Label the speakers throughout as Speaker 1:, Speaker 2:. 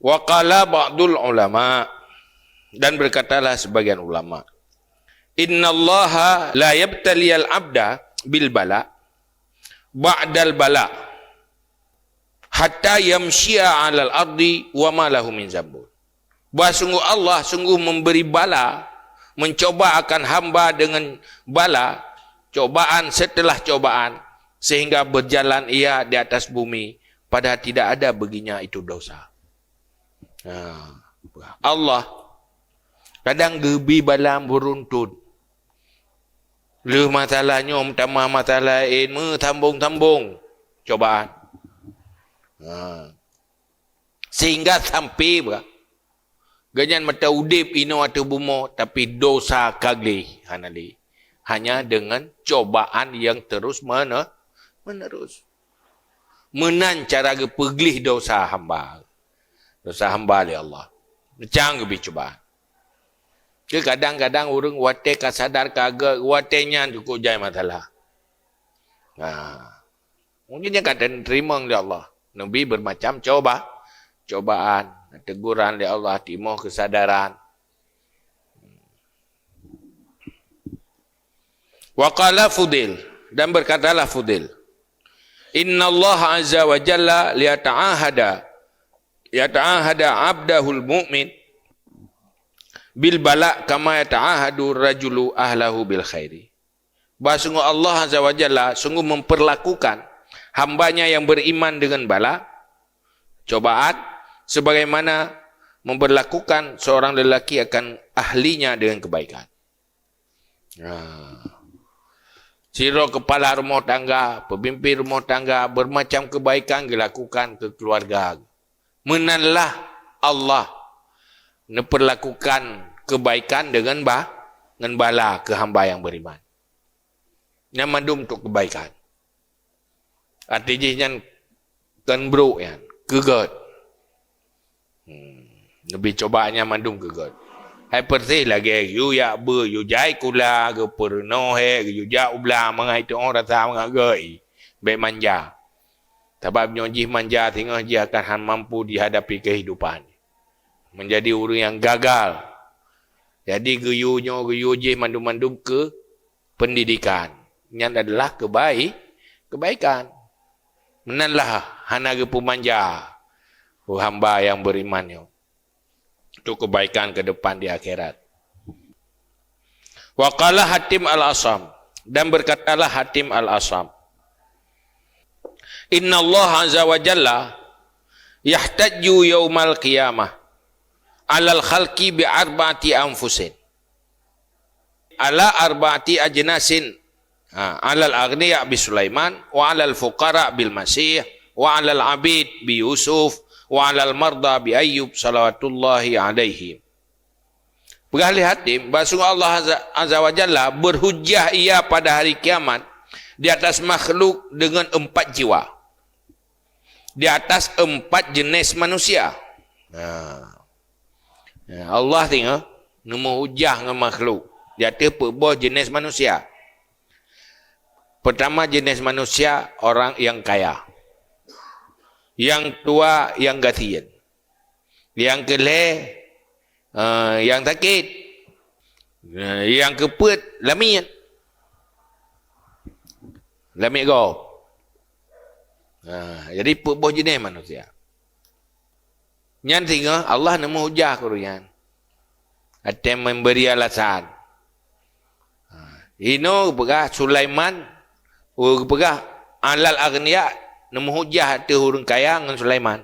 Speaker 1: Wa qala ba'dul ulama, dan berkatalah sebagian ulama, innallaha la yabtaliyal abda bil bala ba'dal bala hatta yamshi'a 'alal ardi wa ma lahu min zambun. Bahawa sungguh Allah sungguh memberi bala, mencoba akan hamba dengan bala, cobaan setelah cobaan, sehingga berjalan ia di atas bumi padahal tidak ada baginya itu dosa. Allah kadang gebi balam beruntun. Le masalahnya tambah masalah ilmu tambung-tambung cobaan. Sehingga sampai ganyan mata udip ino atau bumo tapi dosa kagli hanali. Hanya dengan cobaan yang terus menerus. Menancara ke peglih dosa hamba. Dosa hamba oleh Allah. Macam lebih cobaan. Ke kadang-kadang orang wate kasadar kagak watenya cukup jai masalah. Mungkin dia kata terima oleh Allah. Nabi bermacam cobaan, teguran oleh Allah, timuh kesadaran. Wa qala Fudil, dan berkatalah Fudil, inna Allah azza wa jalla yata'ahada abdahul mu'min bil bala kama yata'ahadu rajulu ahlahu bil khairi. Bahawa sungguh Allah azza wa jalla sungguh memperlakukan hambanya yang beriman dengan bala, cobaan, sebagaimana memperlakukan seorang lelaki akan ahlinya dengan kebaikan. Siro kepala rumah tangga, pemimpin rumah tangga, bermacam kebaikan dilakukan ke keluarga. Menanlah Allah memperlakukan kebaikan dengan bala ke hamba yang beriman. Yang mandum untuk kebaikan. Artinya kan bro ya, kegat. Lebih cobaannya mandum kegat. Hai persi lagi you ya ber you jai kula ke perno he you ja ubla mengai tu orang rasa mengagai be manja. Sebab nyojih manja tengah dia akan mampu dihadapi kehidupan. Menjadi orang yang gagal. Jadi geyu je mandum-mandum ke pendidikan. Yang adalah kebaikan. Menanlah hana ke pemanja. Hamba yang beriman. Itu kebaikan ke depan di akhirat. Wa qala Hatim al-Asam, dan berkatalah Hatim al-Asam, inna Allah azza wa jalla yahtajju yaumal qiyamah alal khalqi bi arba'ati anfusin ala arba'ati ajnasin, alal aghniya bi Sulaiman, wa alal fuqara bil Masih, wa alal abid bi Yusuf, wa alal marda bi Ayyub salawatullahi alaihi. Berahli Hatim, bahawa Allah azza wa jalla berhujjah ia pada hari kiamat di atas makhluk dengan 4 jiwa, di atas 4 jenis manusia. Allah tengok nemu hujah dengan makhluk di atas berbuah jenis manusia. Pertama jenis manusia orang yang kaya, yang tua yang gatian, yang keleh yang sakit, yang keput lamit go. Jadi berbuah jenis manusia. Yang tinggal Allah nemu hujah kurian. Ada memberi alasan. Ino pegah Sulaiman, pegah alal aghniya, nemu hujah hati orang kaya dengan Sulaiman.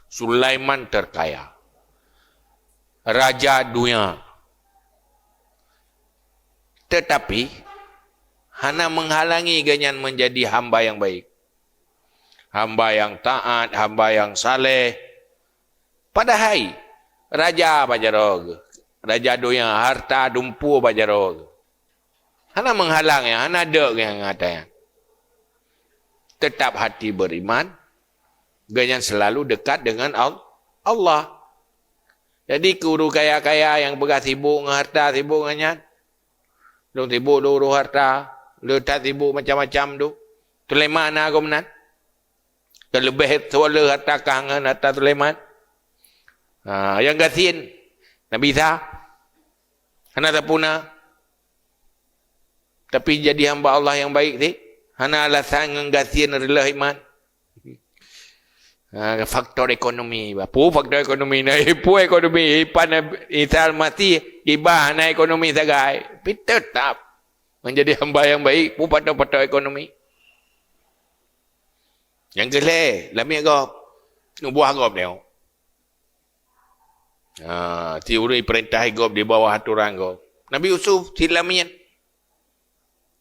Speaker 1: Sulaiman terkaya. Raja dunia. Tetapi hana menghalangi ganyan menjadi hamba yang baik. Hamba yang taat, hamba yang saleh. Padahal raja bajarog, raja dunia harta dumpu bajarog. Hana menghalangnya, hana ada yang ngatanya. Tetap hati beriman, ganyan selalu dekat dengan Allah. Jadi guru kaya-kaya yang begas sibuk dengan harta, sibuk dengan dong sibuk dulu harta, letak sibuk macam-macam tu. Sulaiman aku menat. Kelebih tuala harta kangen harta Sulaiman. Yang gasin Nabi Isa. Hana tak puna. Tapi jadi hamba Allah yang baik ni. Hana alasan nggasin rela iman. Faktor ekonomi. Apa faktor ekonomi na? Ipu ekonomi. Ipan Isa mati. Ibah na ekonomi sagai. Tapi tetap menjadi hamba yang baik. Pu faktor ekonomi. Yang kelih. Lami agak. Nubuah agak dia. Teori perintah agak di bawah aturan agak. Nabi Yusuf silamian.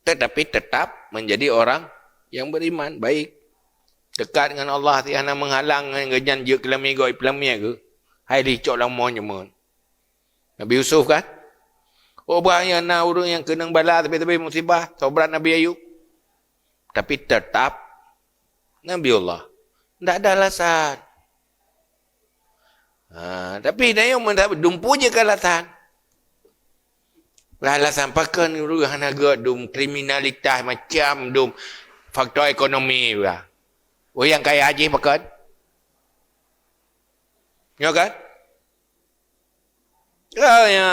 Speaker 1: Tetapi tetap menjadi orang yang beriman, baik. Dekat dengan Allah, tiada menghalang dengan janji kelami goi pelami ke. Hai licok lah mo nyemun. Nabi Yusuf kan? Oh banyak na orang yang kena bala tapi musibah, sobrat Nabi Ayub. Tapi tetap Nabi Allah. Tak ada alasan. Tapi dia yang dumpu je ke alasan. Alasan pakan ruhan agak dum kriminalitas macam dum faktor ekonomi lah. Oh yang kaya haji pakan. Ya kan? Ya.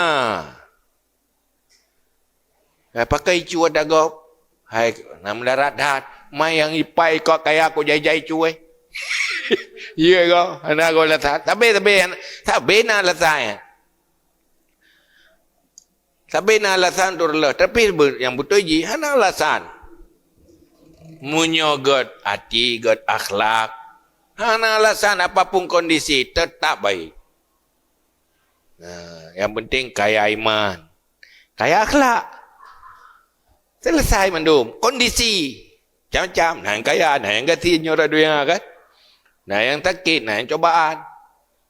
Speaker 1: Pakai cuai dagop. Hai nam darat dat. Mai yang ipai kau kaya aku jai-jai cuai. Ya kau, anak kau alasan. Tapi na alasan. Tapi na alasan tu rela. Tapi yang betul je, hana alasan. Menyogot hati, got akhlak. Hana alasan apapun kondisi, tetap baik. Yang penting kaya iman. Kaya akhlak. Selesai mandum. Kondisi. Macam-macam. Nah yang kaya, nah yang ganti nyora dunia kan. Nah yang sakit, nah yang cobaan.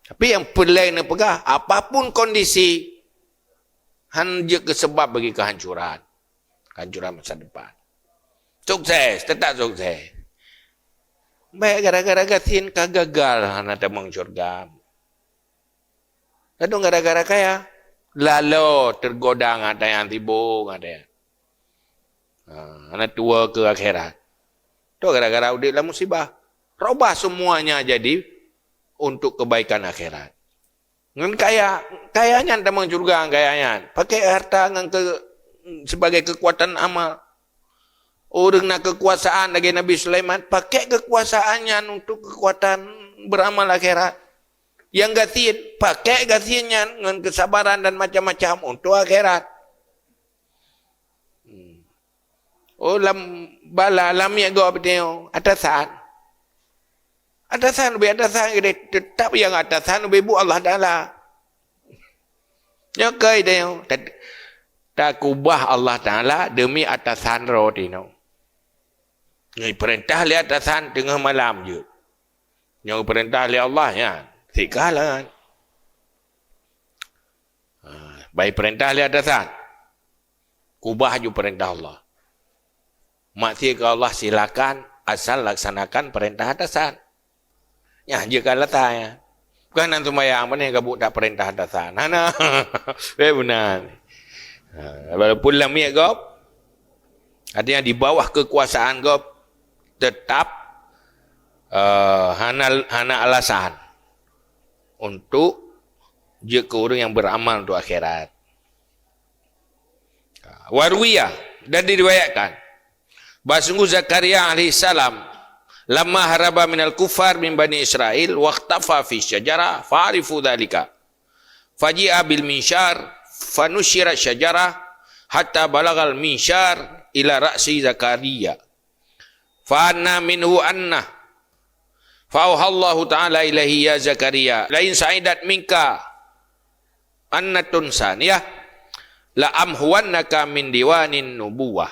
Speaker 1: Tapi yang pelik ni pegah, apapun kondisi, hanya sebab bagi kehancuran. Kehancuran masa depan. Sukses, tetap sukses. Baik gara-gara gatin kagagal hana temang syurga. Kadang gara-gara kaya. Lalu tergodang ada yang tibung ada yang. Hana tua ke akhirat. Itu gara-gara udik lah musibah. Robah semuanya jadi untuk kebaikan akhirat. Dengan kayanya temang syurga kayanya. Pakai harta sebagai kekuatan amal. Orang nak kekuasaan lagi Nabi Sulaiman, pakai kekuasaannya untuk kekuatan beramal akhirat. Yang gatin, pakai gatinnya dengan kesabaran dan macam-macam untuk akhirat. Oh lam ya go beteo atasan. Atasan lebih atasan gede, tetap yang atasan lebih bu Allah Taala. Ya kai dia. Tak kubah Allah Taala demi atasan rodino. Ngai perintah li atasan tengah malam je. Yang perintah li Allah ya, sikalan. Baik perintah li atasan. Kubah ju perintah Allah. Maksud ke Allah silakan asal laksanakan perintah atasan. Ya jika letaknya. Bukan nanti sembahyang mana yang kabut tak perintah atasan. Nah, benar. Walaupun lamia gop, artinya di bawah kekuasaan gop, tetap hana alasan untuk jika orang yang beramal untuk akhirat. Warwiyah dan diriwayatkan bahwa Zakaria alaihissalam lamma haraba minal kufar min bani Israel waqtafa fi syajarah fa'arifu dhalika faji'a bil minsyar fanusyira syajarah hatta balagal minsyar ila ra'si Zakaria fa'anna minhu anna fa'auhallahu ta'ala ilahi ya Zakaria lain sa'idat minka annatun saniyah la amhuwannaka min diwanin nubuwah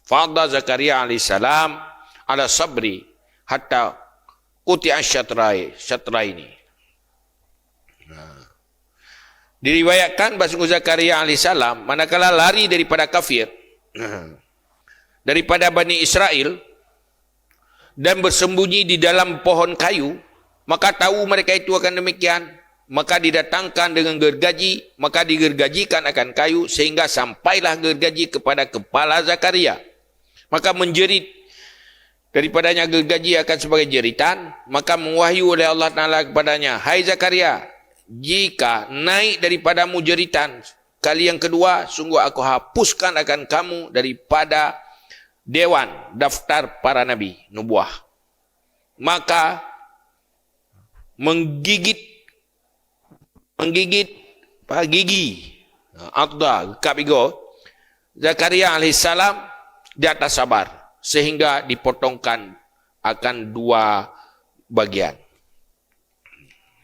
Speaker 1: fa'adha Zakaria alaihissalam ala sabri hatta quti'a syatraini. Diriwayatkan bahawa Zakaria alaihissalam manakala lari daripada kafir daripada Bani Israel dan bersembunyi di dalam pohon kayu, maka tahu mereka itu akan demikian, maka didatangkan dengan gergaji, maka digergajikan akan kayu sehingga sampailah gergaji kepada kepala Zakaria, maka menjerit daripadanya gergaji akan sebagai jeritan, maka mewahyu oleh Allah Ta'ala kepadanya, hai Zakaria, jika naik daripadamu jeritan kali yang kedua, sungguh aku hapuskan akan kamu daripada dewan daftar para nabi nubuah. Maka menggigit gigi Adha kabigo Zakaria alaihissalam di atas sabar sehingga dipotongkan akan dua bagian.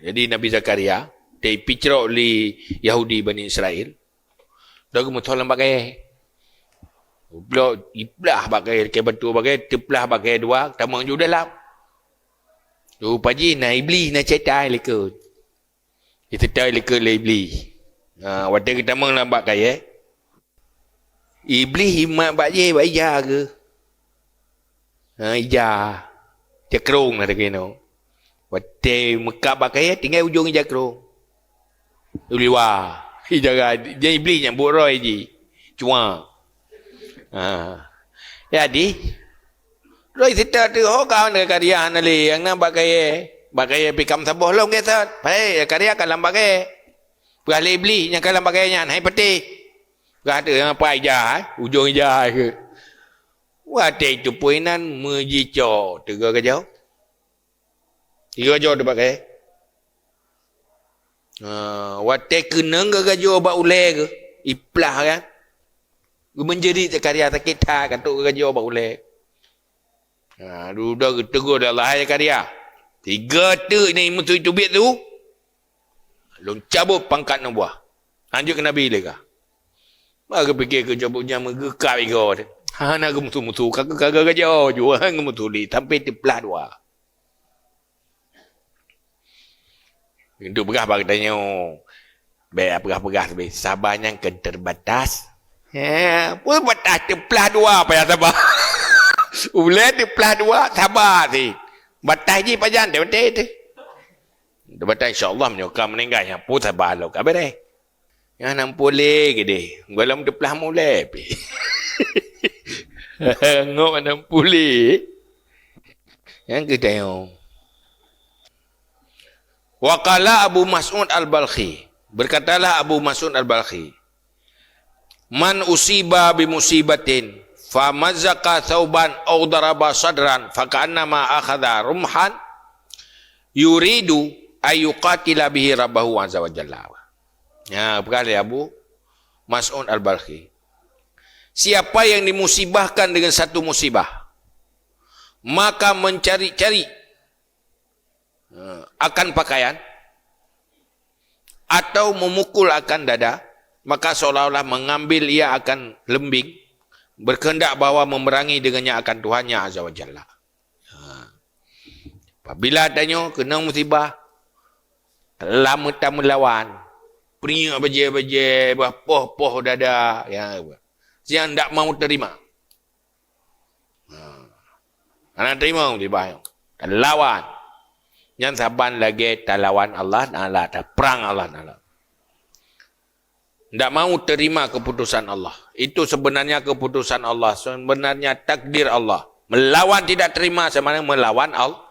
Speaker 1: Jadi Nabi Zakaria dipicra oleh Yahudi Bani Israel. Dah kemudian bagai blok iblah bagai ke batu bagai teplah bagai dua tamang ju dalam. Tu paji na iblis na cetai lekut. Itu cetai lekut le iblis. Wadah kita meng lambat kaya. Iblis himat baje baja ke. Ija jakrong ada kena. Wadah mekap bagai tinggal ujung jakrong. Uliwa. Jaga dia iblis yang boroi ji. Cuma. Jadi rồi kita tu kau nak karya nali yang nak bagai pikam sabuh long kita. Hai karya kalam bagai. Balik iblis yang kalam bagainya hai peti. Gak ada apa aja ujung aja ke. Wadah itu poinan mejico tiga kejau. Tiga kejau tu bagai. Wadah kenang ke kejau bak ulai ke. Iplah kan. Menjadi karya tak kita katuk kejau bak ulai. Dah tegur dah lah ya karya. Tiga tu ni musuh itu biat tu. Long cabut pangkat nubuah. Lanjut ke Nabi lagi. Maka fikir ke cabutnya megekap ego. Nak ke musuh-musuh kagak jauh juga ke musuh ni sampai terpelah dua. Itu berah katanya. Baik berah sampai sabarnya kan terbatas. Pun batas terpelah dua apa yang sabar. Ulai terpelah dua sabar sih. Batas je pajan dia betul tu. Batas insya-Allah menyokam meninggal yang pun sabar lo kabar deh. Yang nak boleh ke deh. Galam terpelah mulai. Ngok nak boleh. Yang kita yang Waqala Abu Mas'ud Al-Balkhi. Berkatalah Abu Mas'ud Al-Balkhi. Man usiba bi musibatin fa mazzaka thawban aw daraba sadran fa ka'annama akhadha rumhan yuridu ay yuqatila bihi rabbahu azza wa jalla. Ya, berkata Abu Mas'ud Al-Balkhi. Siapa yang dimusibahkan dengan satu musibah, maka mencari-cari akan pakaian atau memukul akan dada, maka seolah-olah mengambil ia akan lembing, berkehendak bahawa memerangi dengannya akan Tuhannya azza wa jalla. Apabila adanya kena musibah, lama tak melawan, peringat baje-baje, poh-poh dada, ya, yang tak mau terima. Anak terima musibah, tak lawan. Yang saban lagi tak lawan Allah Ta'ala, tak perang Allah Ta'ala. Tak mau terima keputusan Allah. Itu sebenarnya keputusan Allah, sebenarnya takdir Allah. Melawan tidak terima sebenarnya melawan Allah.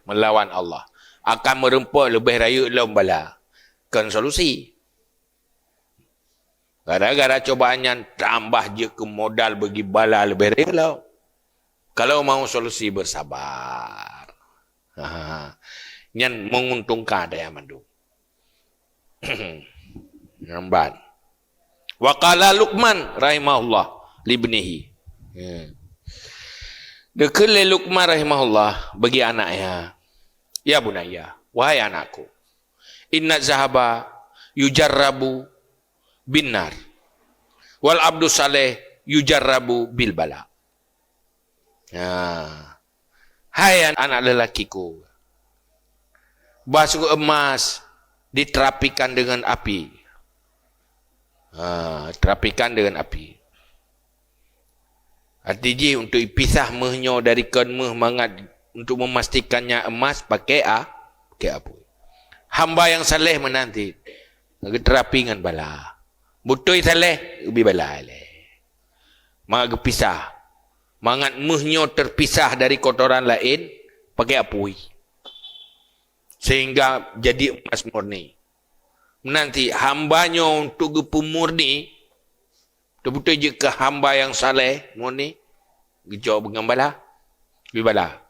Speaker 1: Melawan Allah. Akan merempuk lebih raya lombala. Kan solusi. Gara-gara cobaannya tambah je ke modal bagi bala lebih raya lah. Kalau mau solusi bersabar. Yang menguntungkan daya mandu. Nambat. Wa qala Luqman rahimahullah libnihi. Dekele Luqman rahimahullah bagi anaknya. Ya bunayya, wahai anakku. Inna zahaba yujarrabu binnar. Wal abdu saleh yujarrabu bil bala. Hai anak lelakiku. Basuh emas diterapikan dengan api. Terapikan dengan api. Artinya untuk pisah mehnya dari kan meh mangat untuk memastikannya emas pakai apa? Hamba yang saleh menanti terapi dengan bala. Butoi saleh ubi bala le. Maka pisah. mangat muhnyo terpisah dari kotoran lain pakai apui. Sehingga jadi emas murni. Nanti hambanya untuk pemurni, betul-betul je ke hamba yang saleh murni, gejau bengambala, bibala.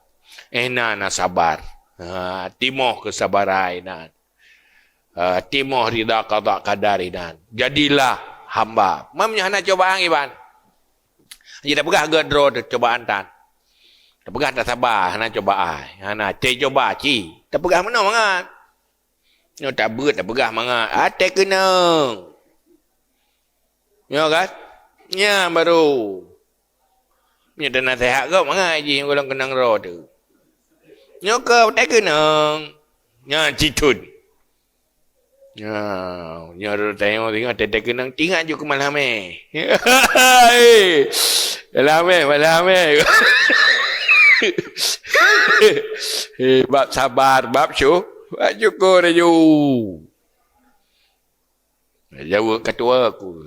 Speaker 1: Na sabar. Timoh kesabaran nan. Timoh rida qada qadar nan. Jadilah hamba. Mamnya hana cobaan iban. Jadi pegah gedro cobaan tan. Tak pegah tak sabar hana cobaan. Hana coba ci. Tak pegah mana mangat. No tak berat tak pegah mangat. Ate kenang. Ya kan? Ya baru. Punya dan nasihat kau mangat je kalau kenang roh tu. Ya kau tak kenang. Ya citun. Ya tengok tak kenang tinggal je ke malam eh. Malam eh. Bab sabar, bab syukur aja. Jawab ketua aku.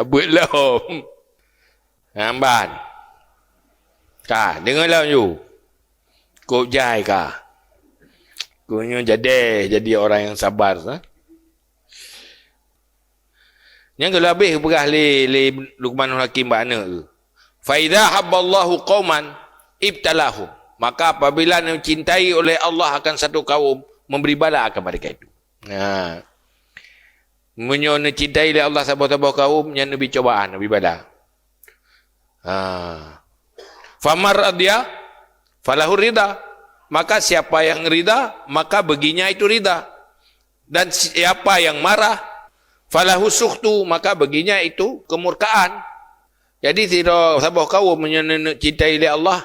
Speaker 1: Belum. Amban. Dengarlah you. Kau jai kah? Kau jadi orang yang sabar. Yang lebih pegah li Luqmanul Hakim bakna ke. Fa idza habballahu qauman ibtalahu. Maka apabila dicintai oleh Allah akan satu kaum, memberi bala akan mereka itu. Menyo dicintai oleh Allah sabar-sabar kaum yang nabi cobaan, nabi bala. Famar radya falahu rida. Maka siapa yang rida, maka baginya itu rida. Dan siapa yang marah, falahu sukhtu, maka baginya itu kemurkaan. Jadi tidak sabar kau mencintai oleh Allah,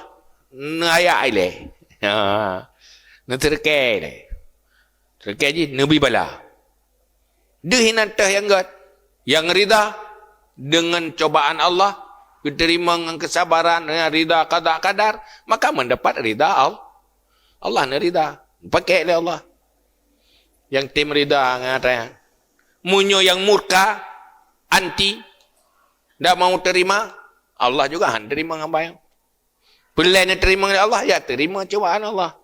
Speaker 1: naya ile. Terkai le. Terkai je nabi bala. Dehinan tah yang gat. Yang rida dengan cobaan Allah, diterima dengan kesabaran, dengan rida qada qadar, maka mendapat rida Allah. Allah ni rida. Pakai oleh Allah. Yang tim rida ngata. Munyo yang murka, anti, tak mau terima, Allah juga terima dengan baik. Bila dia terima oleh Allah, ya terima cobaan Allah.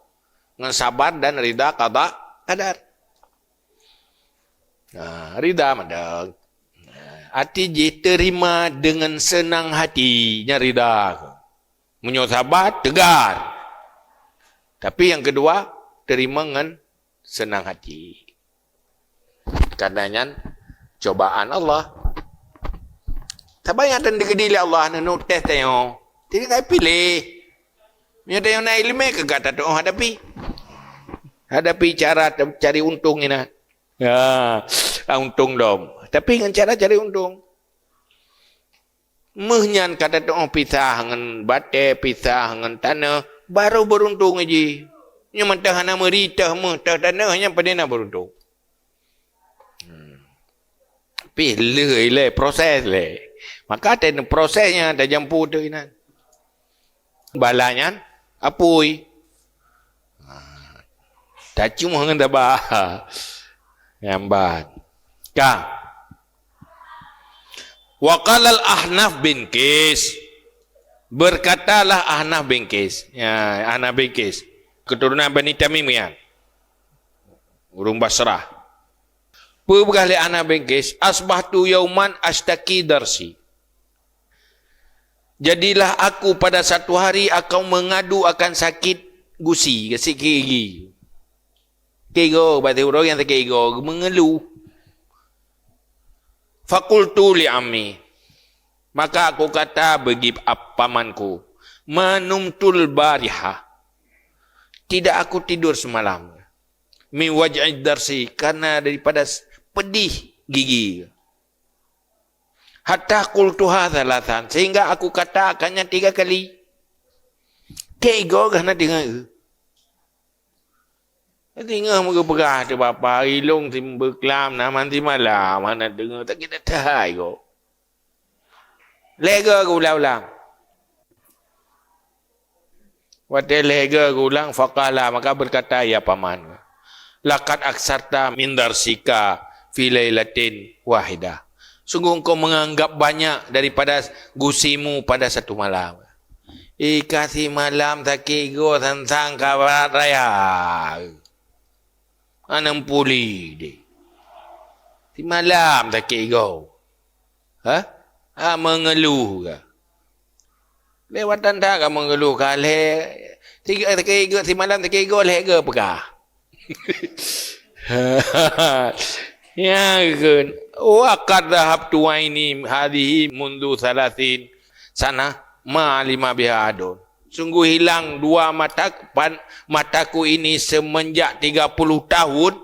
Speaker 1: Dengan sabar dan rida qada qadar. Rida madang. Hati je terima dengan senang hatinya rida. Munyo sabar, tegar. Tapi yang kedua, terima dengan senang hati. Karenanya cobaan Allah. Sabar yang akan digedili Allah nak test tengok. Tidak kaya pilih. Dia tengok nak ilmu ke kata tu hadapi. Hadapi cara cari untung ini. Ya, untung dom. Tapi dengan cara cari untung. Menyan kata tu pisah dengan bate, pisah dengan tanah, baru beruntung aja. Yang mentah hana merita, mentah tanah hanya pada nak beruntung. Pilih le proses le. Maka ada prosesnya, ada jampu tu ini. Balanya, apui. Tak cuma dengan tabah. Yambat. Kah. Waqala al-Ahnaf bin Qais. Berkatalah Ahnaf bin Qais. Ya, Ahnaf bin Qais. Keturunan Bani Tamim ya. Urung Basrah. Perbekali Ahnaf bin Qais. Asbahtu yauman ashtaki darsi. Jadilah aku pada satu hari akan mengadu akan sakit gusi, sakit gigi. Kego, bahasa orang yang sakit kego, mengeluh. Fakultu li ammi. Maka aku kata bagi pamanku, manumtul bariha. Tidak aku tidur semalam. Mi waj'id darsi, karena daripada pedih gigi. Hatta qultu hadhalatan, sehingga aku katakannya 3 kali. Kego kena dengar. Tengah muka perah tu bapa, ilung timbul kelam, nanti malam, mana dengar, tak kita tahai kau. Lega aku ulang-ulang. Waktu lega aku ulang, faqala, maka berkata, ya paman. Laqad aksarta min darsika fi lailatin wahidah. Sungguh engkau menganggap banyak daripada gusimu pada satu malam. Kasih malam tak kira tentang kabar raya. Anam puli deh. Si malam tak kira. Mengeluh ke? Lewatan tak ke mengeluh ke? Tiga tak kira, si malam tak kira, lega pegah. Ya kan. Waqad dhahabtu aini hadhihi mundu 30 sana ma lima bihadun. Sungguh hilang dua mataku ini semenjak 30 tahun.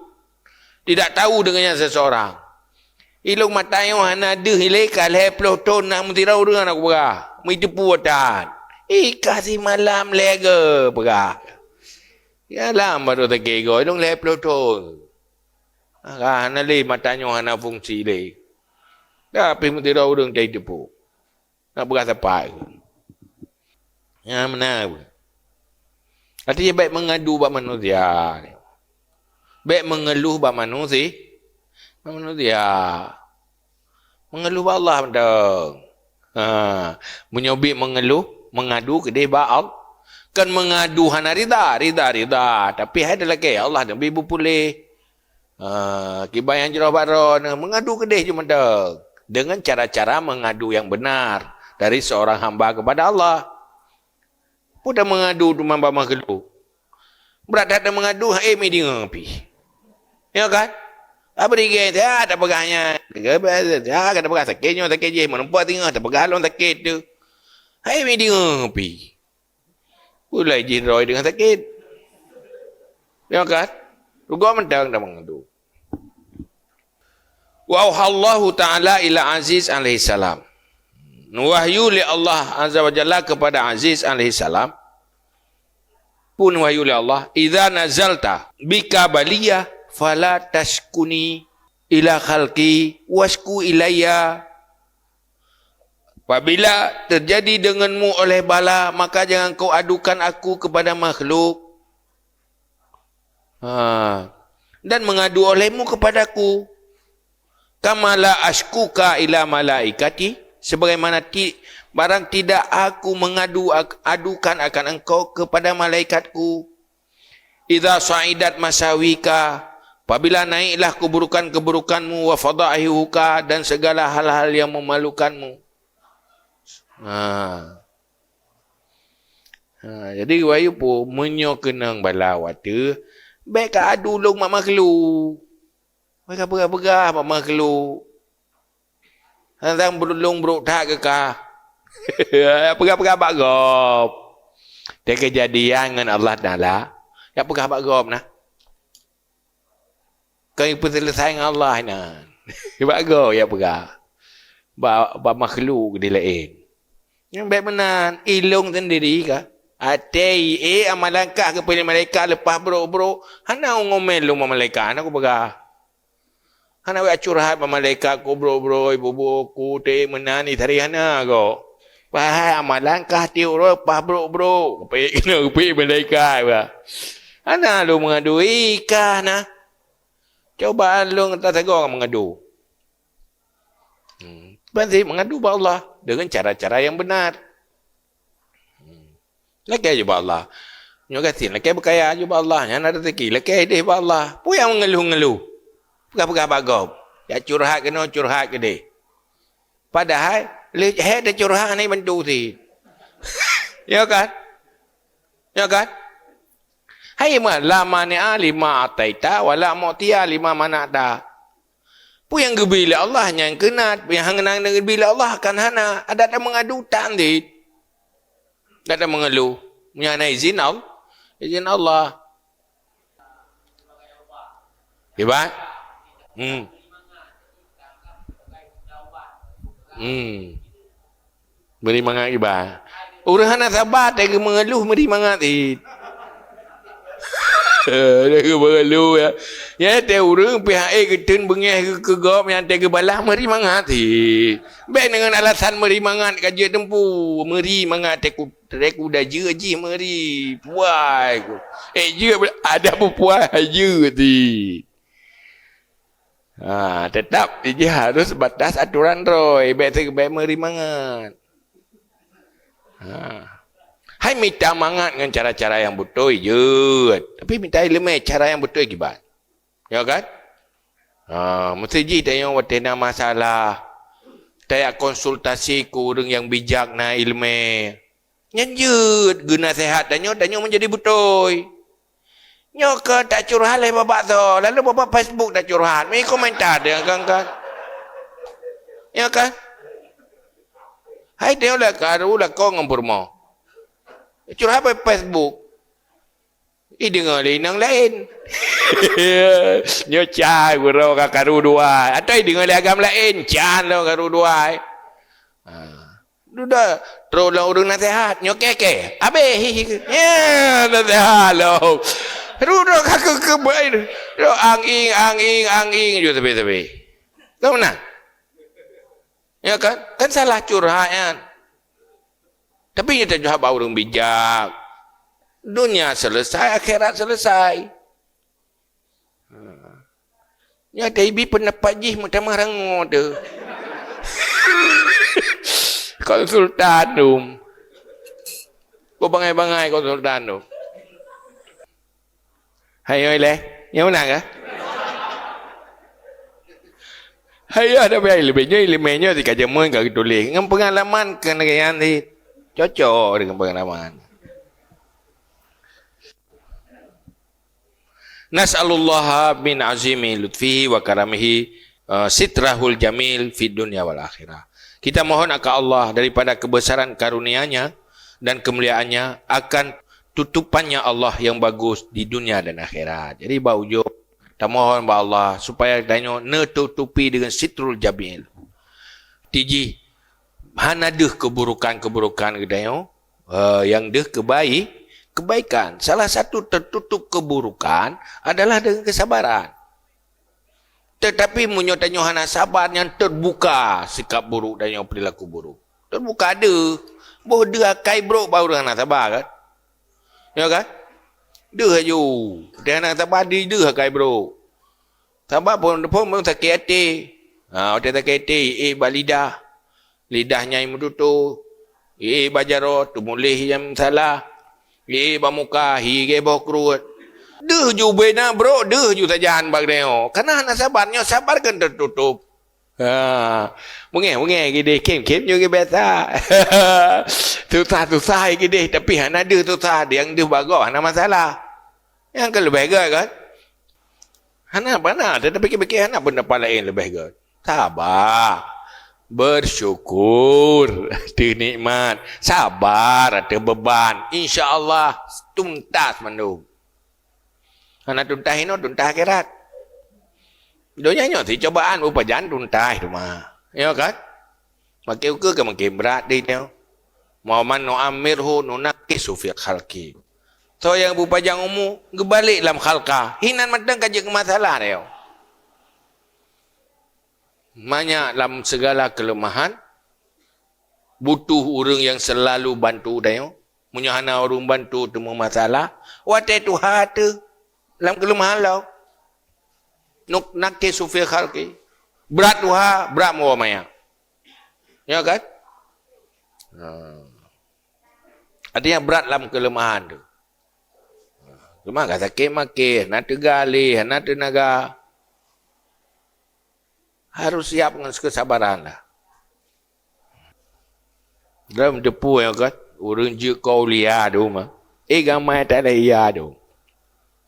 Speaker 1: Tidak tahu dengannya seseorang. Ilung mata yang hana deh lekal he ploton nak mentirau dengan aku berah. Mitipu watan. Kasih malam lega berah. Ya lah baru tak kira. Ilung le ploton. Hana le matanya hana fungsi le. Tapi mentirau dengan cai tepu. Nak berah sampai. Ya benar. Artinya baik mengadu bab manusia. Baik mengeluh bab manusia. Mengeluh bab Allah betul. Menyobik mengeluh, mengadu ke dia bab kan mengadu hana rida. Tapi hai adalah ke Allah Nabi berpulih. Kibayang jerah baron mengadu ke dia cuma dah. Dengan cara-cara mengadu yang benar dari seorang hamba kepada Allah. Pudah mengadu tu mamba makhluk. Berat dah mengadu, mi dia ngapi. Ya kan? Apa dia kata, tak pegahnya. Kata pegah sakitnya, sakit je. Menempah tengah, tak pegah long sakit tu. Mi dia ngapi. Pulai jin roy dengan sakit. Ya kan? Rugak mentang dah mengadu. Wa auhallahu ta'ala ila Aziz alaihi salam. Wahyu li Allah Azza wa Jalla kepada Aziz alaihi salam. Pun wahyu li Allah, idza nazalta bika baliyah fala tashkuni ila khalqi wasku ilayya. Apabila terjadi denganmu oleh bala, maka jangan kau adukan aku kepada makhluk. Dan mengadu olehmu kepadaku. Kamala ashkuka ila malaikati. Sebagaimana barang tidak aku adukan akan engkau kepada malaikatku. Idza sa'idat masawika, apabila naiklah keburukan-keburukanmu, wa fadaihuka, dan segala hal-hal yang memalukanmu. Jadi wayu pun menyokenang bala wata baik ka adu long mak makhluk. Mereka berah-berah mak makhluk. Hang berulung beruk tak ke kah? Pegah-pegah bak gop. Dia kejadian dengan Allah Ta'ala. Ya pegah bak gop nah. Kau yang selesai dengan Allah nah. Bak gop ya pegah. Bak makhluk dia lain. Yang baik benar. Ilung sendiri kah? Atai amalan kah kepada malaikat lepas beruk-beruk. Hana ngomel lu malaikat. Hana aku pegah. Hana wak curhat pada malaikat ku bro ibu-ibu ku te menani tari hana ko. Pahai amalan kah tiu ro pah bro. Pe kena pe malaikat ba. Hana lu mengadu ikah nah. Coba lu tak tegor mengadu. Pasti mengadu pada Allah dengan cara-cara yang benar. Laki aja pada Allah. Nyogatin laki berkaya aja pada Allah. Yang ada rezeki laki dia pada Allah. Pu yang mengeluh-ngeluh. Pegah-pegah bagop. Ya curhat kena curhat ke dia. Padahal he dah curhat ni bantu si. Ya kan? Ya kan? Hai ma lama ni lima ataita wala mu'tiya lima manada. Pu yang gebila Allah yang kena yang henang dengan bila Allah kan hana ada mengadu tandit. Ada mengeluh. Punya izin Allah. Izin Allah. Hebat. Beri mangat iba. Orang hana sabar tak mengeluh beri mangat it. Dia mengeluh ya. Ya te orang pihak ketun bengih ke gop yang te balah beri mangat it. Baik dengan alasan beri mangat kerja tempu, beri mangat te dah je meri puai. Je ada puai je ti. Tetap dia harus batas aturan roy. Baik merimangat. Hai minta mangat dengan cara-cara yang betul je. Tapi minta ilmu cara yang betul gibat. Ya kan? Mesti je tanya watena masalah. Tanya konsultasi ku orang yang bijak na ilmu. Nyanjut guna sehat tanya menjadi betul. Nyoka tak curhat lah bapak tu. Lalu bapak Facebook tak curhat. Mereka komentar dia kan. Ya kan? Hai tengok lah karu lah kau ngampur mau. Curhat pada Facebook. Dengar linang lain. Nyocai gurau ka karu dua. Atau dengar agam lain. Can lah karu dua. Duda. Terus lah orang nasihat. Nyokeke. Habis. Ya nasihat lah. Rudah kakak kebaik. Anging. Juga tepi. Kau mana? Ya kan? Kan salah curhat kan? Tapi kita juga orang bijak. Dunia selesai, akhirat selesai. Ya, tapi pendapat jih macam rangu tu. Konsultanum. Kau bangai-bangai konsultanum. Hai le, yang mana ke? Hai ada biar lebihnya si kajamun kau tulis. Dengan pengalaman kena yang ni cocok dengan pengalaman. Nas'alullah min azimi lutfihi wa karamihi sitrahul jamil fid dunya wal akhirah. Kita mohon akan Allah daripada kebesaran karunia-Nya dan kemuliaannya akan tutupannya Allah yang bagus di dunia dan akhirat. Jadi baujo kita mohon ba Allah supaya danyo ne tutupi dengan sitrul jamil. Tiji hana deh keburukan-keburukan gedayo yang deh kebaikan. Salah satu tertutup keburukan adalah dengan kesabaran. Tetapi munyotanyo hana sabar yang terbuka sikap buruk dan yang perilaku buruk. Terbuka ada. Boh dia kai bro baru hana sabar kan? Ya kan? Dia ju. Dia hana sabar dia kai bro. Sabar pun sakit hati. Orang sakit hati balidah. Lidahnya yang menutup. Bajaro tu mulih yang salah. Bamuka hige bokrut. Deh ju bena bro, deh ju tajan bag deo. Karena anak sabarnya sabar kan tertutup. Mungkin gede kem juga biasa. Susah gede tapi hana deh susah yang deh bagus hana masalah. Yang ke lebih kan? Hana mana tetapi fikir hana pendapat lain lebih good. Sabar. Bersyukur di nikmat, sabar ada beban, insya-Allah tuntas mandung. Anak tuntas ini tuntas akhirat. Dunia ni cobaan upajan tuntas tu mah. Ya kan? Makin ke makin berat dia. Muhammad no amirhu no nakisu fi khalqi. So yang upajang umum gebalik dalam khalqa. Hinan madang kaje ke masalah dia. Banyak dalam segala kelemahan butuh orang yang selalu bantu dia. Munyahana orang bantu temu masalah. Wate tu hati dalam kelemahan lau. Nuk nakki sufi khalqi. Berat tuha, berat mawa maya. Ya kan? Artinya berat dalam kelemahan tu. Cuma kata sakit-makit, nak tegalih, nak tenaga. Harus siap dengan kesabaran lah. Dalam depu yang kat, orang je kau lihat tu mah. Gamai tak ada iya tu.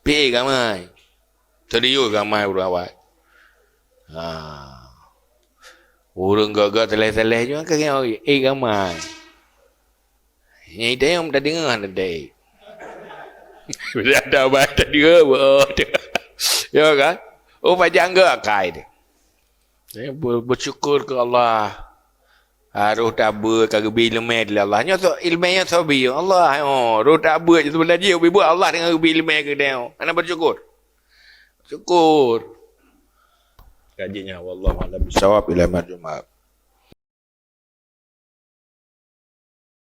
Speaker 1: Gamai. Serius gamai orang awak. Orang gagak teleh-teleh juga kaya gamai. Yang itu yang tak dengar tadi. Ada apa tak dengar. Ya kan? Oh pajang ke akai dia. Bersyukur ke Allah. Roh tabar kagbi ilmu dari Allah. Nya so ilmunya sabi Allah. Roh tabar je sebenarnya dia buat Allah dengan kagbi ilmu ke dia. Ana bersyukur. Syukur. Kajinya wallahu a'lam bissawab ila marjumat.